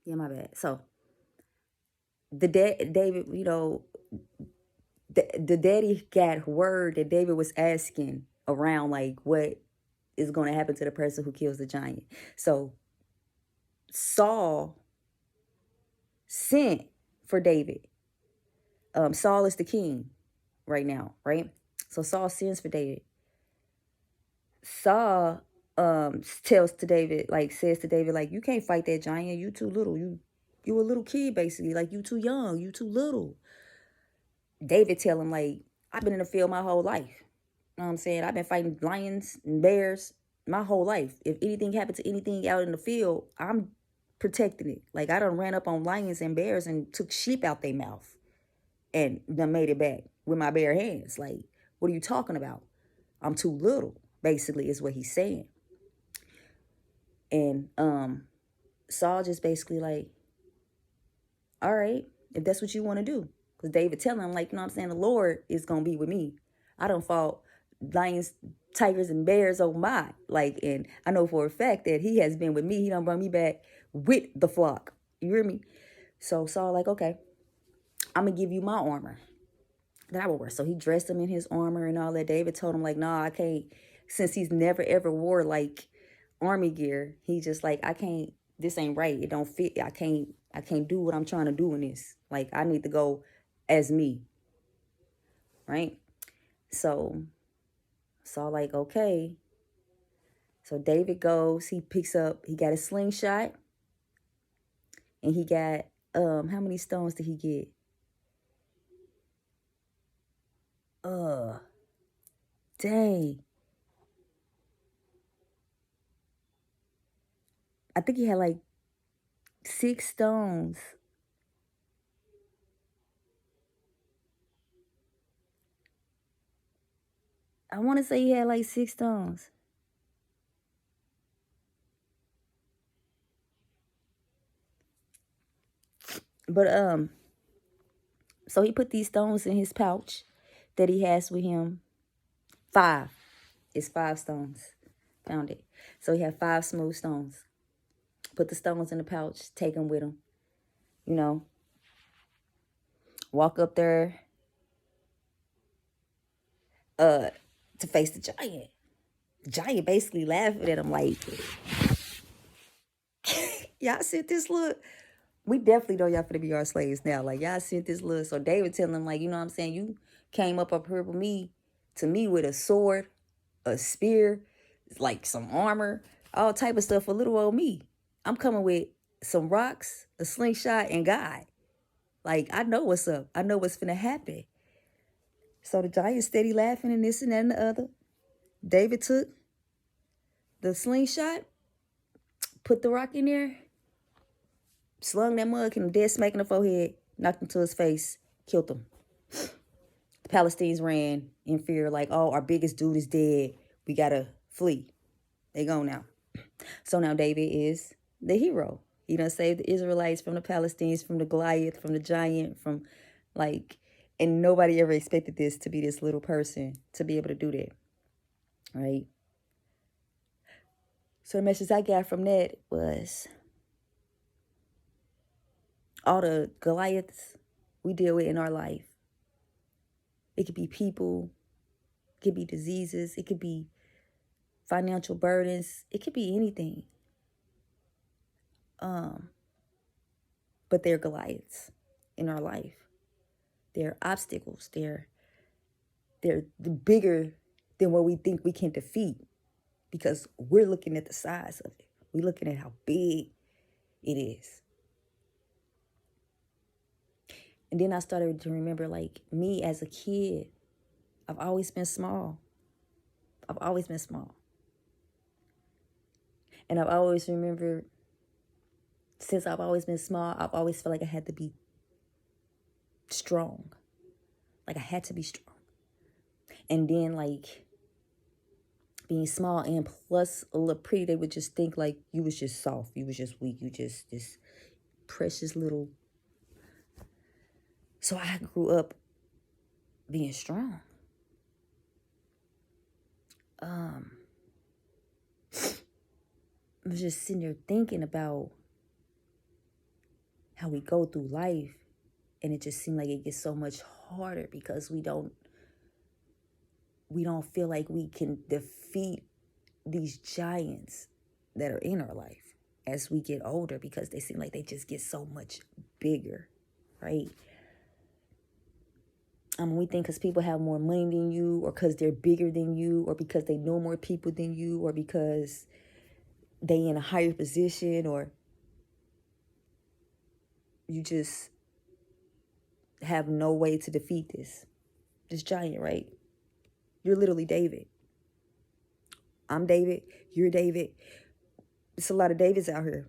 Yeah, my bad. So David, the daddy got word that David was asking around like what is going to happen to the person who kills the giant. So Saul sent for David. Saul is the king right now, right? So Saul sends for David. Saul tells to David, like says to David, like, you can't fight that giant. You too little. You a little kid, basically. Like, you too young. You too little. David tell him, like, I've been in the field my whole life. You know what I'm saying? I've been fighting lions and bears my whole life. If anything happened to anything out in the field, I'm protecting it. Like, I done ran up on lions and bears and took sheep out their mouth and done made it back with my bare hands. Like, what are you talking about? I'm too little, basically, is what he's saying. And Saul just basically like, all right, if that's what you want to do. Because David telling him, like, you know what I'm saying, the Lord is going to be with me. I don't fought lions, tigers, and bears on my. Like, and I know for a fact that he has been with me. He done brought me back with the flock. You hear me? So Saul like, okay, I'm going to give you my armor that I will wear. So he dressed him in his armor and all that. David told him, like, nah, I can't. Since he's never, ever wore, like, army gear, he just like, I can't, this ain't right. It don't fit. I can't do what I'm trying to do in this. Like, I need to go as me. Right? So Saul like, okay. So David goes, he picks up, he got a slingshot. And he got, how many stones did he get? Dang. I think he had like 6 stones. I want to say he had like 6 stones. But so he put these stones in his pouch that he has with him. 5. It's 5 stones. Found it. So he had 5 smooth stones. Put the stones in the pouch. Take them with him. You know. Walk up there to face the giant. The giant basically laughing at him like, y'all sent this look. We definitely know y'all finna be our slaves now. Like, y'all sent this look. So David telling him, like, you know what I'm saying? You came up here with me, to me, with a sword, a spear, like some armor, all type of stuff for little old me. I'm coming with some rocks, a slingshot, and God. Like, I know what's up. I know what's finna happen. So the giant steady laughing and this and that and the other. David took the slingshot, put the rock in there, slung that mug, hit him dead smack in the forehead, knocked him to his face, killed him. The Palestinians ran in fear, like, oh, our biggest dude is dead. We gotta flee. They gone now. So now David is the hero. He done saved the Israelites from the Palestinians, from the Goliath, from the giant, from like, and nobody ever expected this to be this little person to be able to do that. Right? So the message I got from that was all the Goliaths we deal with in our life. It could be people, it could be diseases, it could be financial burdens, it could be anything. But they're Goliaths in our life. They're obstacles. They're bigger than what we think we can defeat because we're looking at the size of it. We're looking at how big it is. And then I started to remember, like, me as a kid, I've always been small. I've always been small. And I've always remembered, since I've always been small, I've always felt like I had to be strong. Like, I had to be strong. And then, like, being small and plus a little pretty, they would just think, like, you was just soft. You was just weak. You just this precious little. So I grew up being strong. I was just sitting there thinking about how we go through life, and it just seems like it gets so much harder because we don't feel like we can defeat these giants that are in our life as we get older, because they seem like they just get so much bigger, right? We think because people have more money than you, or because they're bigger than you, or because they know more people than you, or because they in a higher position, or you just have no way to defeat this giant, right? You're literally David. I'm David. You're David. It's a lot of Davids out here.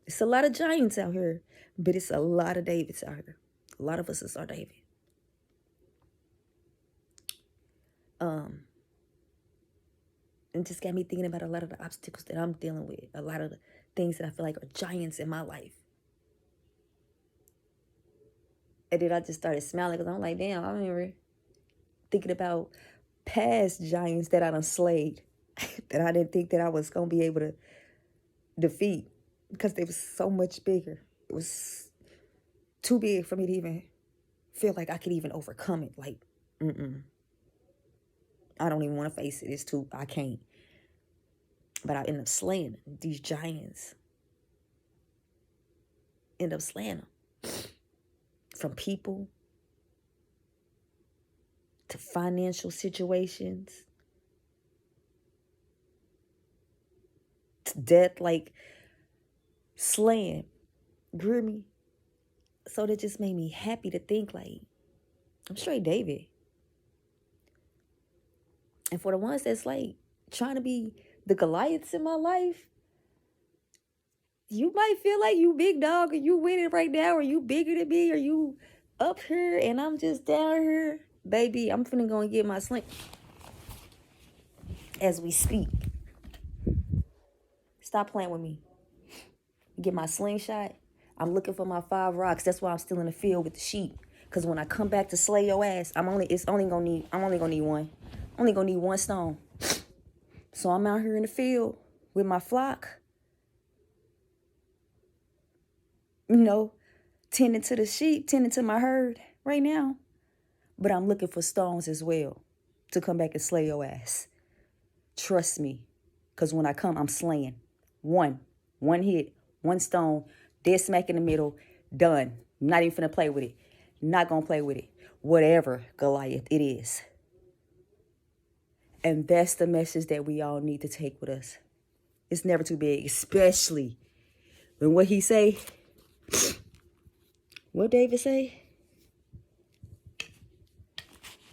It's a lot of giants out here, but it's a lot of Davids out here. A lot of us is our David. And just got me thinking about a lot of the obstacles that I'm dealing with, a lot of the things that I feel like are giants in my life. And then I just started smiling because I'm like, damn, I remember thinking about past giants that I done slayed that I didn't think that I was going to be able to defeat because they was so much bigger. It was too big for me to even feel like I could even overcome it. Like, I don't even want to face it. I can't. But I end up slaying these giants. End up slaying them. From people to financial situations to death, like slaying. You hear me? So that just made me happy to think like, I'm straight David. And for the ones that's like trying to be the Goliaths in my life, you might feel like you big dog or you winning right now, or you bigger than me, or you up here and I'm just down here. Baby, I'm finna go and get my sling as we speak. Stop playing with me. Get my slingshot. I'm looking for my 5 rocks. That's why I'm still in the field with the sheep. Cause when I come back to slay your ass, I'm only gonna need one. Only gonna need 1 stone. So I'm out here in the field with my flock. Tending to the sheep, tending to my herd right now. But I'm looking for stones as well to come back and slay your ass. Trust me. Because when I come, I'm slaying. One hit, 1 stone, dead smack in the middle, done. I'm not even finna play with it. Not gonna play with it. Whatever Goliath it is. And that's the message that we all need to take with us. It's never too big, especially when what he say, what David say?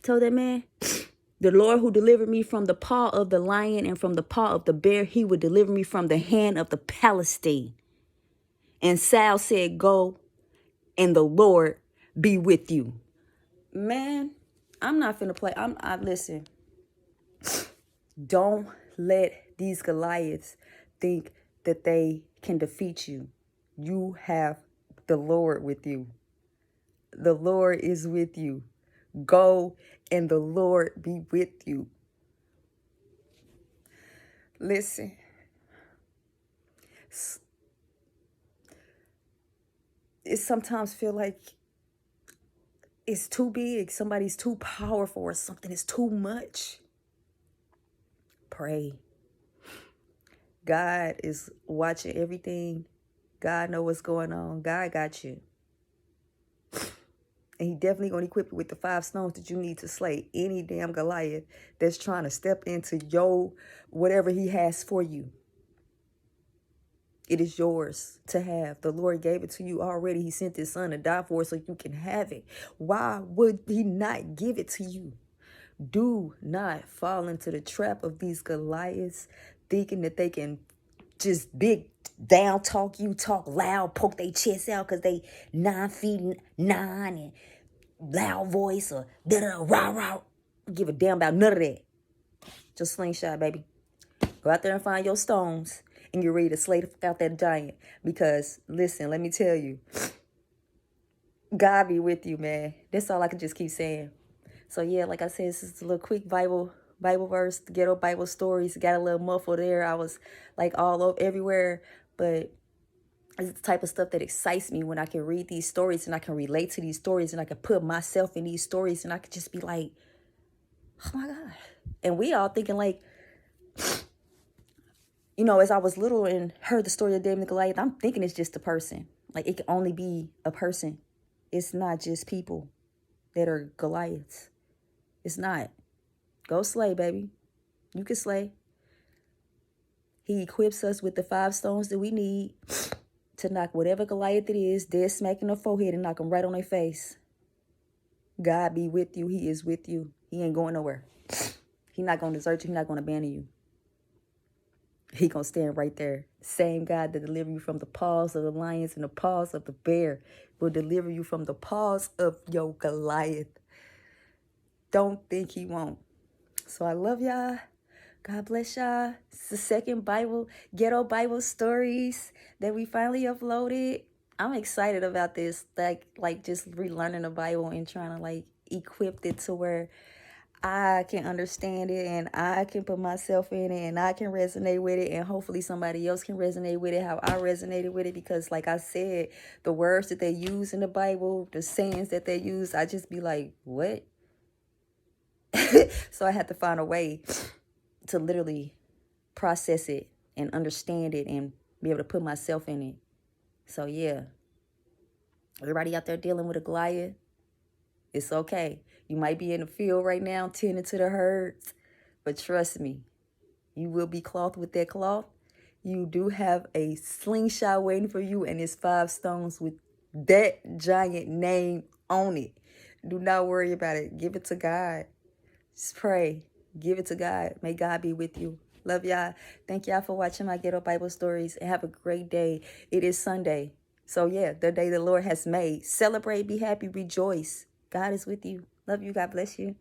Told that man, the Lord who delivered me from the paw of the lion and from the paw of the bear, he would deliver me from the hand of the Philistine. And Saul said, go, and the Lord be with you. Man, I'm not finna play. Listen. Don't let these Goliaths think that they can defeat you. You have the Lord with you. The Lord is with you. Go and the Lord be with you. Listen. It sometimes feel like it's too big. Somebody's too powerful or something is too much. Pray. God is watching everything. God knows what's going on. God got you. And he definitely going to equip you with the 5 stones that you need to slay any damn Goliath that's trying to step into your whatever he has for you. It is yours to have. The Lord gave it to you already. He sent his son to die for it so you can have it. Why would he not give it to you? Do not fall into the trap of these Goliaths thinking that they can just big down talk you, talk loud, poke their chest out because they 9 feet 9 and loud voice or rah rah. Give a damn about none of that. Just slingshot, baby. Go out there and find your stones and get ready to slay out that giant. Because listen, let me tell you, God be with you, man. That's all I can just keep saying. So yeah, like I said, this is a little quick Bible verse, Ghetto Bible Stories. Got a little muffled there. I was like all over everywhere, but It's the type of stuff that excites me when I can read these stories and I can relate to these stories and I can put myself in these stories and I can just be like, oh my God. And we all thinking like, you know, as I was little and heard the story of David and Goliath, I'm thinking it's just a person. Like it can only be a person. It's not just people that are Goliaths. It's not. Go slay, baby. You can slay. He equips us with the 5 stones that we need to knock whatever Goliath it is dead smack in the forehead and knock them right on their face. God be with you. He is with you. He ain't going nowhere. He not going to desert you. He not going to abandon you. He going to stand right there. Same God that deliver you from the paws of the lions and the paws of the bear will deliver you from the paws of your Goliath. Don't think he won't. So I love y'all. God bless y'all. It's the second Ghetto Bible Stories that we finally uploaded. I'm excited about this. Like just relearning the Bible and trying to like equip it to where I can understand it and I can put myself in it and I can resonate with it and hopefully somebody else can resonate with it how I resonated with it, because like I said, the words that they use in the Bible, the sayings that they use, I just be like, what? So I had to find a way to literally process it and understand it and be able to put myself in it. So yeah, everybody out there dealing with a Goliath, it's okay. You might be in the field right now tending to the herds, but trust me, you will be clothed with that cloth. You do have a slingshot waiting for you, and it's 5 stones with that giant name on it. Do not worry about it. Give it to God. Just pray. Give it to God. May God be with you. Love y'all. Thank y'all for watching my Ghetto Bible Stories, and have a great day. It is Sunday. So yeah, the day the Lord has made. Celebrate, be happy, rejoice. God is with you. Love you. God bless you.